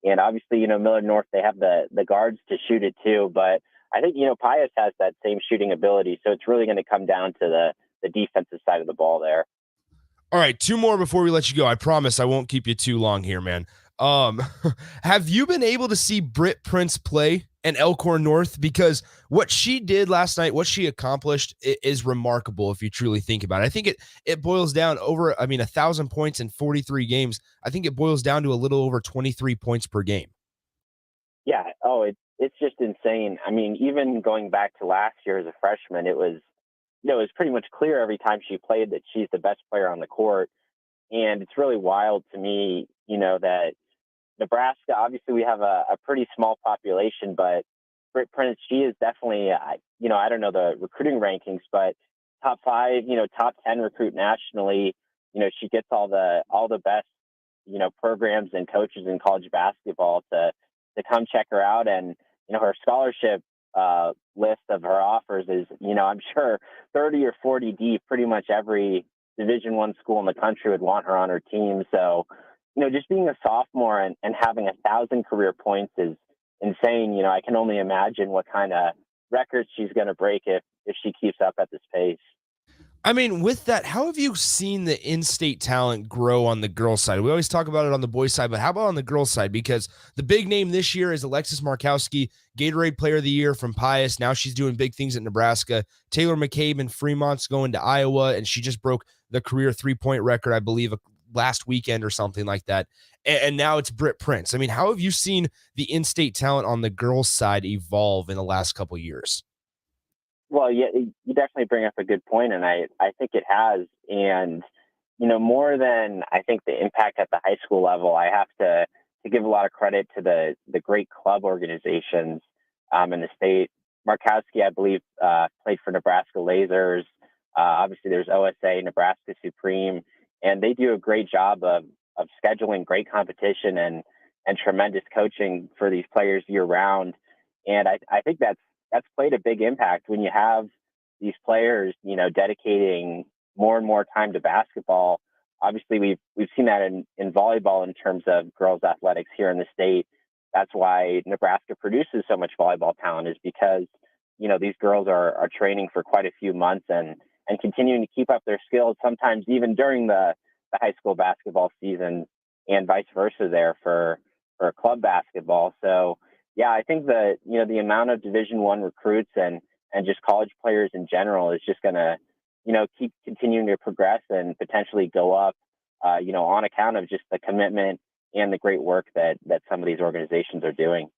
And obviously, Millard North, they have the guards to shoot it too, but I think, Pius has that same shooting ability. So it's really going to come down to the defensive side of the ball there. All right, 2 more before we let you go. I promise I won't keep you too long here, man. Have you been able to see Britt Prince play in Elkhorn North? Because what she did last night, what she accomplished is remarkable if you truly think about it. I think it boils down 1,000 points in 43 games. I think it boils down to a little over 23 points per game. Yeah. Oh, it's just insane. I mean, even going back to last year as a freshman, it was pretty much clear every time she played that she's the best player on the court. And it's really wild to me, that Nebraska, obviously we have a pretty small population, but Britt Prince, she is definitely, I don't know the recruiting rankings, but top 5, top 10 recruit nationally. She gets all the best, programs and coaches in college basketball to come check her out. And, her scholarship list of her offers is, I'm sure 30 or 40 deep. Pretty much every Division I school in the country would want her on her team. So, just being a sophomore and having 1,000 career points is insane. I can only imagine what kind of records she's going to break if she keeps up at this pace. I mean, with that, how have you seen the in-state talent grow on the girls' side? We always talk about it on the boys' side, but how about on the girls' side? Because the big name this year is Alexis Markowski, Gatorade Player of the Year from Pius. Now she's doing big things at Nebraska. Taylor McCabe in Fremont's going to Iowa, and she just broke the career 3-point record, I believe, last weekend or something like that. And now it's Britt Prince. I mean, how have you seen the in-state talent on the girls' side evolve in the last couple of years? Well, yeah, you definitely bring up a good point, and I think it has. And, more than I think the impact at the high school level, I have to give a lot of credit to the great club organizations in the state. Markowski, I believe, played for Nebraska Lasers. Obviously, there's OSA, Nebraska Supreme, and they do a great job of scheduling great competition and tremendous coaching for these players year round. And I think that's played a big impact when you have these players, dedicating more and more time to basketball. Obviously, we've seen that in volleyball in terms of girls athletics here in the state. That's why Nebraska produces so much volleyball talent, is because, these girls are training for quite a few months and continuing to keep up their skills, sometimes even during the high school basketball season, and vice versa there for club basketball. So, yeah, I think that, the amount of Division I recruits and just college players in general is just going to, keep continuing to progress and potentially go up, on account of just the commitment and the great work that some of these organizations are doing.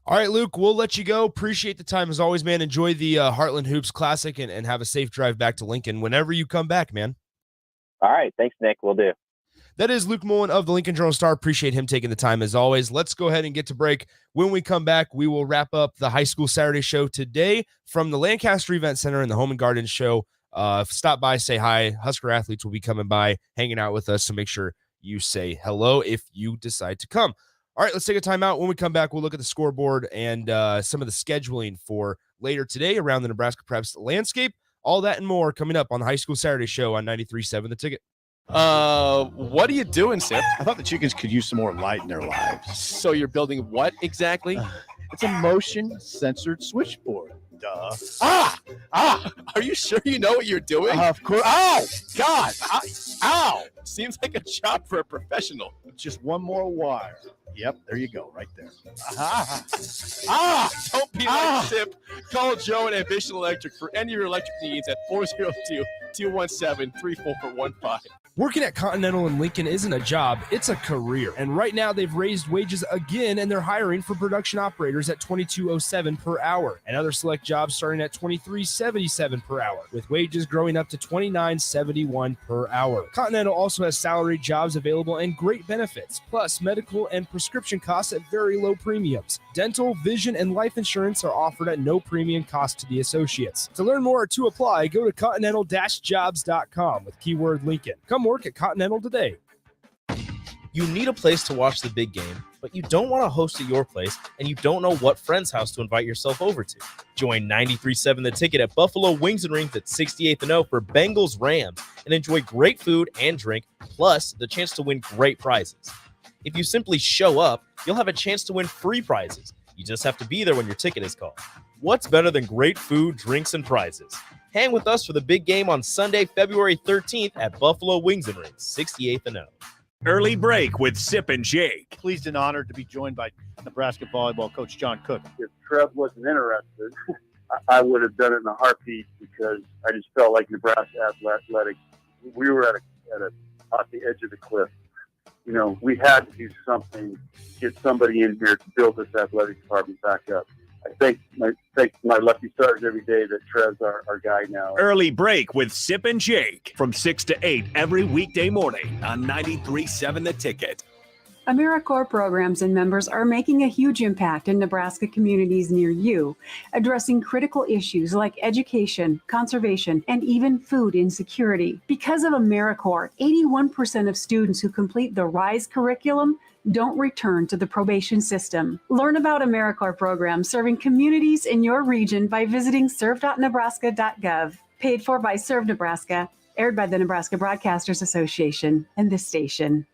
All right, Luke, we'll let you go. Appreciate the time as always, man. Enjoy the Heartland Hoops Classic and have a safe drive back to Lincoln whenever you come back, man. All right. Thanks, Nick. We'll do. That is Luke Mullen of the Lincoln Journal-Star. Appreciate him taking the time as always. Let's go ahead and get to break. When we come back, we will wrap up the High School Saturday show today from the Lancaster Event Center and the Home and Garden show. Stop by, say hi. Husker athletes will be coming by, hanging out with us, so make sure you say hello if you decide to come. All right, let's take a time out. When we come back, we'll look at the scoreboard and some of the scheduling for later today around the Nebraska Preps landscape. All that and more coming up on the High School Saturday show on 93.7 The Ticket. What are you doing, Sip? I thought the chickens could use some more light in their lives. So you're building what exactly? It's a motion-censored switchboard. Duh. Are you sure you know what you're doing? Of course. Oh, God. Ow! Seems like a job for a professional. Just one more wire. Yep, there you go, right there. Don't be like Sip. Call Joe at Ambition Electric for any of your electric needs at 402-217-3415. Working at Continental in Lincoln isn't a job, it's a career. And right now they've raised wages again, and they're hiring for production operators at $22.07 per hour, and other select jobs starting at $23.77 per hour, with wages growing up to $29.71 per hour. Continental also has salaried jobs available and great benefits, plus medical and prescription costs at very low premiums. Dental, vision, and life insurance are offered at no premium cost to the associates. To learn more or to apply, go to continental-jobs.com with keyword Lincoln. Come work at Continental today. You need a place to watch the big game, but you don't want to host at your place, and you don't know what friend's house to invite yourself over to. Join 93.7 The Ticket at Buffalo Wings and Rings at 68th and O for Bengals Rams and enjoy great food and drink, plus the chance to win great prizes. If you simply show up, you'll have a chance to win free prizes. You just have to be there when your ticket is called. What's better than great food, drinks, and prizes? Hang with us for the big game on Sunday, February 13th at Buffalo Wings and Rings, 68th and O. Early break with Sip and Jake. Pleased and honored to be joined by Nebraska volleyball coach John Cook. If Trev wasn't interested, I would have done it in a heartbeat because I just felt like Nebraska athletics, we were at the edge of the cliff. You know, we had to do something, get somebody in here to build this athletic department back up. I thank my lucky stars every day that Trev's our guy now. Early break with Sip and Jake from 6 to 8 every weekday morning on 93.7 The Ticket. AmeriCorps programs and members are making a huge impact in Nebraska communities near you, addressing critical issues like education, conservation, and even food insecurity. Because of AmeriCorps, 81% of students who complete the RISE curriculum don't return to the probation system. Learn about AmeriCorps programs serving communities in your region by visiting serve.nebraska.gov. Paid for by Serve Nebraska, aired by the Nebraska Broadcasters Association and this station.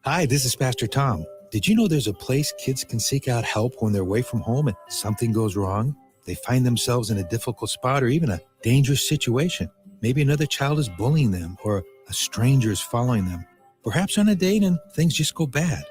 Hi, this is Pastor Tom. Did you know there's a place kids can seek out help when they're away from home and something goes wrong? They find themselves in a difficult spot or even a dangerous situation. Maybe another child is bullying them or a stranger is following them. Perhaps on a date and things just go bad.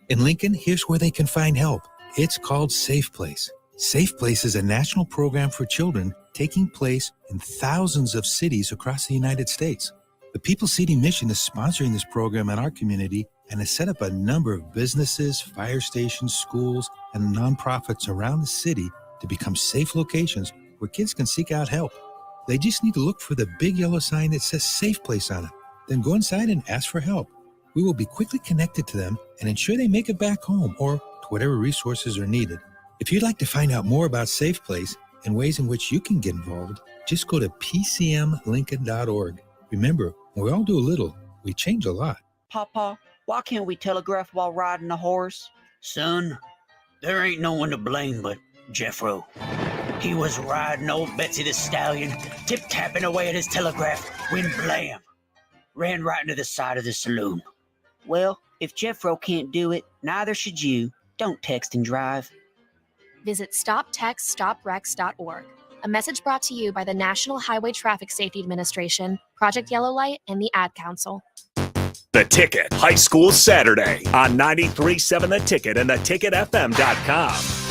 In Lincoln, here's where they can find help. It's called Safe Place. Safe Place is a national program for children taking place in thousands of cities across the United States. The People City Mission is sponsoring this program in our community and has set up a number of businesses, fire stations, schools, and nonprofits around the city to become safe locations where kids can seek out help. They just need to look for the big yellow sign that says Safe Place on it. Then go inside and ask for help. We will be quickly connected to them and ensure they make it back home or to whatever resources are needed. If you'd like to find out more about Safe Place and ways in which you can get involved, just go to pcmlincoln.org. Remember, when we all do a little, we change a lot. Papa, why can't we telegraph while riding a horse? Son, there ain't no one to blame but Jeffro. He was riding old Betsy the Stallion, tip-tapping away at his telegraph when blam, ran right into the side of the saloon. Well, if Jeffro can't do it, neither should you. Don't text and drive. Visit StopTextStopWrecks.org. A message brought to you by the National Highway Traffic Safety Administration, Project Yellow Light, and the Ad Council. The Ticket, High School Saturday on 93.7 The Ticket and theticketfm.com.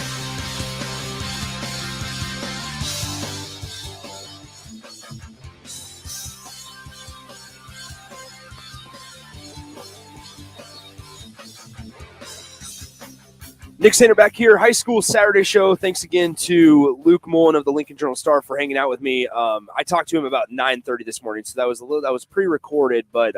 Nick Sander back here, High School Saturday Show. Thanks again to Luke Mullen of the Lincoln Journal-Star for hanging out with me. I talked to him about 9:30 this morning, so that was pre-recorded, but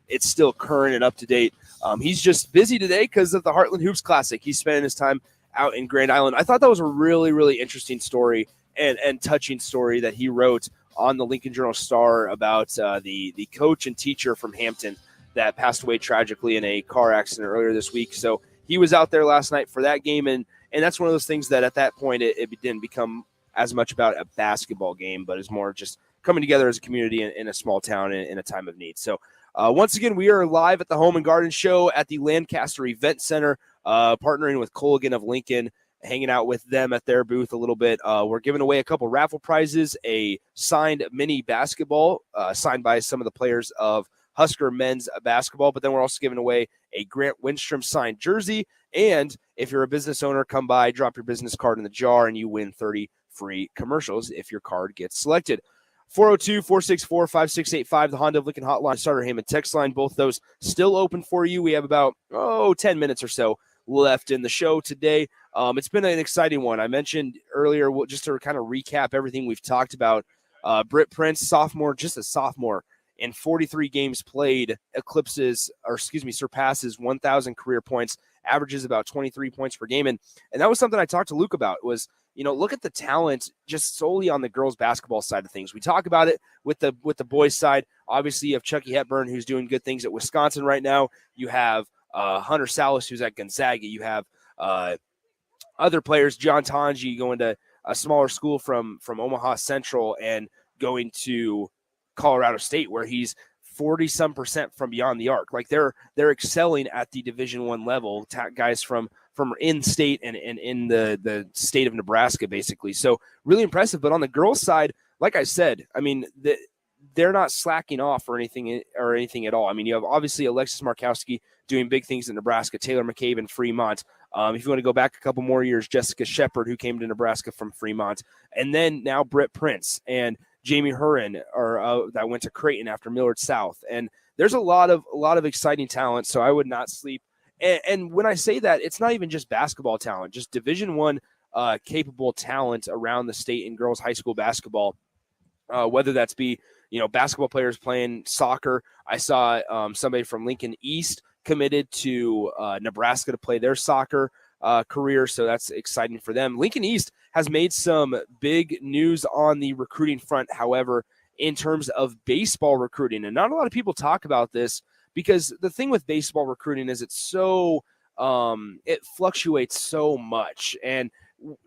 it's still current and up to date. He's just busy today because of the Heartland Hoops Classic. He's spending his time out in Grand Island. I thought that was a really, really interesting story and touching story that he wrote on the Lincoln Journal-Star about the coach and teacher from Hampton that passed away tragically in a car accident earlier this week. So he was out there last night for that game, and that's one of those things that at that point it didn't become as much about a basketball game, but is more just coming together as a community in a small town in a time of need. So once again, we are live at the Home and Garden Show at the Lancaster Event Center, partnering with Colgan of Lincoln, hanging out with them at their booth a little bit. We're giving away a couple raffle prizes, a signed mini basketball signed by some of the players of Husker men's basketball, but then we're also giving away a Grant Windstrom signed jersey. And if you're a business owner, come by, drop your business card in the jar, and you win 30 free commercials if your card gets selected. 402-464-5685, the Honda of Lincoln hotline, Starter Heyman text line, both those still open for you. We have about 10 minutes or so left in the show today. It's been an exciting one. I mentioned earlier, just to kind of recap everything we've talked about, Britt Prince, sophomore, just a sophomore, in 43 games played, surpasses 1,000 career points, averages about 23 points per game. And that was something I talked to Luke about, was look at the talent just solely on the girls basketball side of things. We talk about it with the boys side. Obviously, you have Chucky Hepburn, who's doing good things at Wisconsin right now. You have Hunter Salas, who's at Gonzaga. You have other players, John Tanji, going to a smaller school from Omaha Central and going to Colorado State, where he's 40% from beyond the arc. Like they're excelling at the Division I level. Guys from in state and in the state of Nebraska, basically. So really impressive. But on the girls' side, like I said, I mean, they're not slacking off or anything at all. I mean, you have obviously Alexis Markowski doing big things in Nebraska, Taylor McCabe in Fremont. If you want to go back a couple more years, Jessica Shepard, who came to Nebraska from Fremont, and then now Britt Prince and Jamie Hurren that went to Creighton after Millard South. And there's a lot of exciting talent. So I would not sleep. And when I say that, it's not even just basketball talent, just Division I capable talent around the state in girls high school basketball, whether that's be, basketball players playing soccer. I saw somebody from Lincoln East committed to Nebraska to play their soccer career. So that's exciting for them. Lincoln East has made some big news on the recruiting front, however, in terms of baseball recruiting. And not a lot of people talk about this because the thing with baseball recruiting is it's so it fluctuates so much. And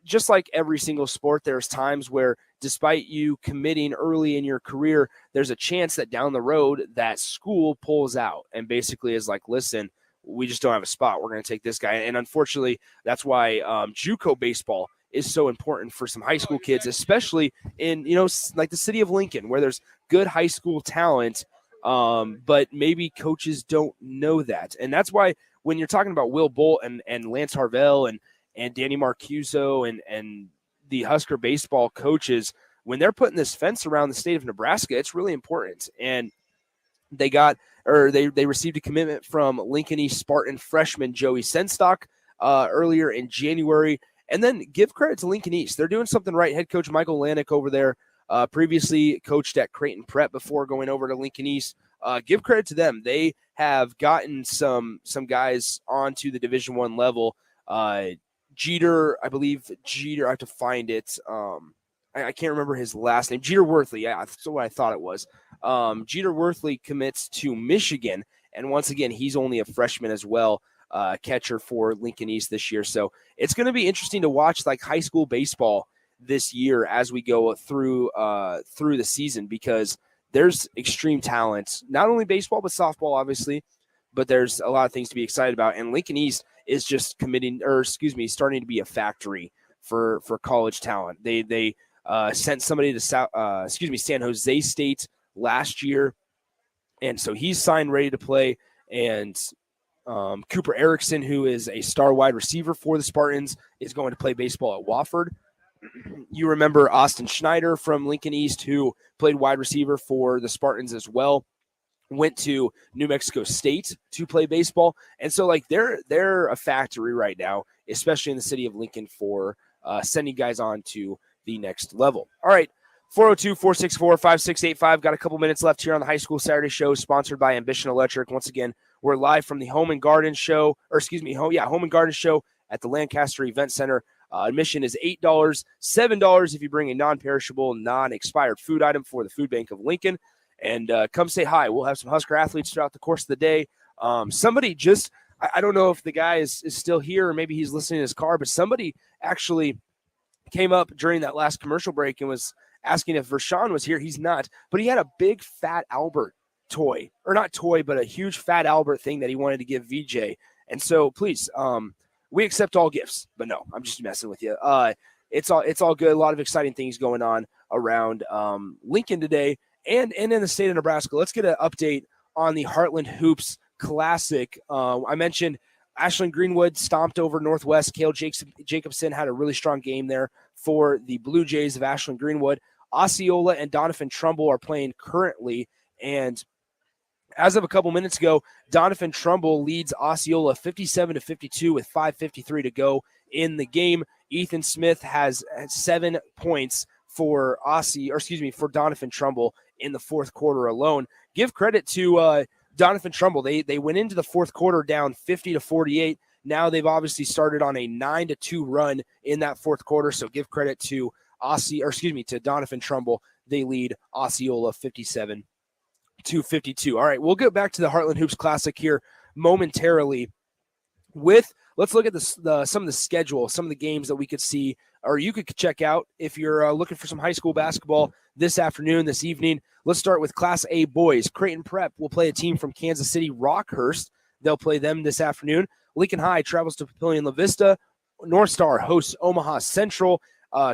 just like every single sport, there's times where despite you committing early in your career, there's a chance that down the road that school pulls out and basically is like, listen, we just don't have a spot. We're going to take this guy. And unfortunately, that's why JUCO baseball is so important for some high school kids, especially in, like the city of Lincoln, where there's good high school talent, but maybe coaches don't know that. And that's why when you're talking about Will Bolt and Lance Harvell and Danny Marcuso and the Husker baseball coaches, when they're putting this fence around the state of Nebraska, it's really important. And they received a commitment from Lincoln East Spartan freshman Joey Senstock earlier in January. And then give credit to Lincoln East. They're doing something right. Head coach Michael Lanik over there, previously coached at Creighton Prep before going over to Lincoln East. Give credit to them. They have gotten some guys onto the Division I level. Jeter, I have to find it. I can't remember his last name. Jeter Worthley. Yeah, that's what I thought it was. Jeter Worthley commits to Michigan. And once again, he's only a freshman as well, catcher for Lincoln East this year. So it's going to be interesting to watch like high school baseball this year as we go through the season, because there's extreme talent, not only baseball, but softball, obviously, but there's a lot of things to be excited about. And Lincoln East is just starting to be a factory for college talent. They sent somebody to San Jose State last year, and so he's signed, ready to play. And Cooper Erickson, who is a star wide receiver for the Spartans, is going to play baseball at Wofford. You remember Austin Schneider from Lincoln East, who played wide receiver for the Spartans as well, went to New Mexico State to play baseball. And so like they're a factory right now, especially in the city of Lincoln, for sending guys on to the next level. All right, 402-464-5685. Got a couple minutes left here on the High School Saturday Show, sponsored by Ambition Electric. Once again, we're live from the Home and Garden Show, Home and Garden Show at the Lancaster Event Center. Admission is $8, $7 if you bring a non-perishable, non-expired food item for the Food Bank of Lincoln. And come say hi. We'll have some Husker athletes throughout the course of the day. Somebody just, I don't know if the guy is still here or maybe he's listening in his car, but somebody actually came up during that last commercial break and was asking if Vershawn was here. He's not, but he had a big Fat Albert toy, or not toy, but a huge Fat Albert thing that he wanted to give VJ. And so please, we accept all gifts, but no, I'm just messing with you. It's all good. A lot of exciting things going on around Lincoln today and in the state of Nebraska. Let's get an update on the Heartland Hoops Classic. I mentioned Ashland Greenwood stomped over Northwest. Cale Jacobson had a really strong game there for the Blue Jays of Ashland Greenwood. Osceola and Donovan Trumbull are playing currently, and as of a couple minutes ago, Donovan Trumbull leads Osceola 57-52 with 5:53 to go in the game. Ethan Smith has 7 points for Donovan Trumbull in the fourth quarter alone. Give credit to Donovan Trumbull. They went into the fourth quarter down 50-48. Now they've obviously started on a 9-2 run in that fourth quarter. So give credit to to Donovan Trumbull. They lead Osceola 57-52. All right, we'll get back to the Heartland Hoops Classic here momentarily. Let's look at some of the schedule, some of the games that we could see, or you could check out if you're looking for some high school basketball this afternoon, this evening. Let's start with Class A boys. Creighton Prep will play a team from Kansas City, Rockhurst. They'll play them this afternoon. Lincoln High travels to Papillion La Vista. North Star hosts Omaha Central.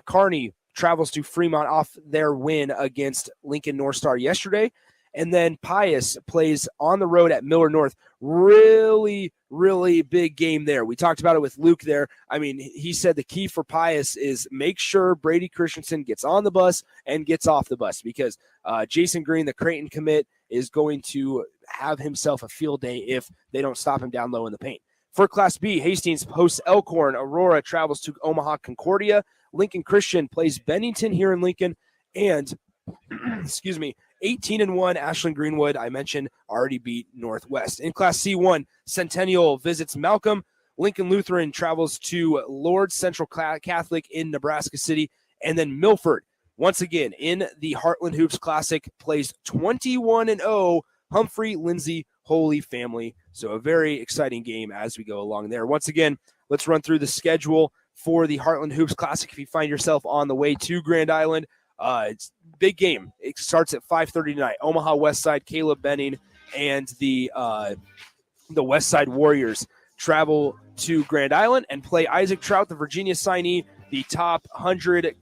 Kearney travels to Fremont off their win against Lincoln North Star yesterday. And then Pius plays on the road at Miller North. Really, really big game there. We talked about it with Luke there. I mean, he said the key for Pius is make sure Brady Christensen gets on the bus and gets off the bus, because Jason Green, the Creighton commit, is going to have himself a field day if they don't stop him down low in the paint. For Class B, Hastings hosts Elkhorn. Aurora travels to Omaha Concordia. Lincoln Christian plays Bennington here in Lincoln. And, 18-1 Ashland Greenwood, I mentioned, already beat Northwest. In Class C1, Centennial visits Malcolm. Lincoln Lutheran travels to Lord Central Catholic in Nebraska City. And then Milford, once again, in the Heartland Hoops Classic, plays 21-0 Humphrey Lindsay Holy Family. So a very exciting game as we go along there. Once again, let's run through the schedule for the Heartland Hoops Classic. If you find yourself on the way to Grand Island, it's a big game. It starts at 5:30 tonight. Omaha Westside, Caleb Benning, and the Westside Warriors travel to Grand Island and play Isaac Trout, the Virginia signee, the top 100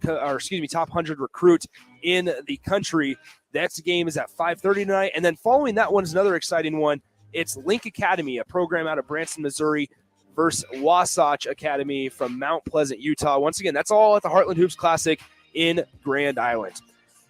recruit in the country. That game is at 5:30 tonight. And then following that one is another exciting one. It's Link Academy, a program out of Branson, Missouri, versus Wasatch Academy from Mount Pleasant, Utah. Once again, that's all at the Heartland Hoops Classic in Grand Island.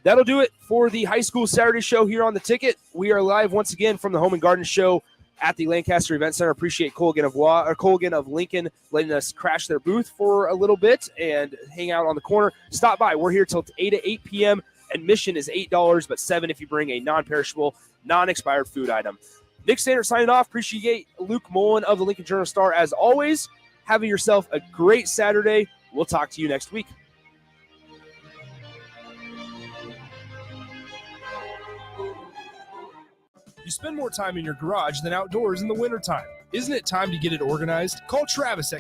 That'll do it for the high school Saturday show here on The Ticket. We are live once again from the Home and Garden Show at the Lancaster Event Center. Appreciate Colgan of Lincoln letting us crash their booth for a little bit and hang out on the corner. Stop by. We're here till 8 p.m. Admission is $8, but $7 if you bring a non-perishable, non-expired food item. Nick Sander signing off. Appreciate Luke Mullen of the Lincoln Journal-Star as always. Having yourself a great Saturday. We'll talk to you next week. You spend more time in your garage than outdoors in the wintertime. Isn't it time to get it organized? Call Travis at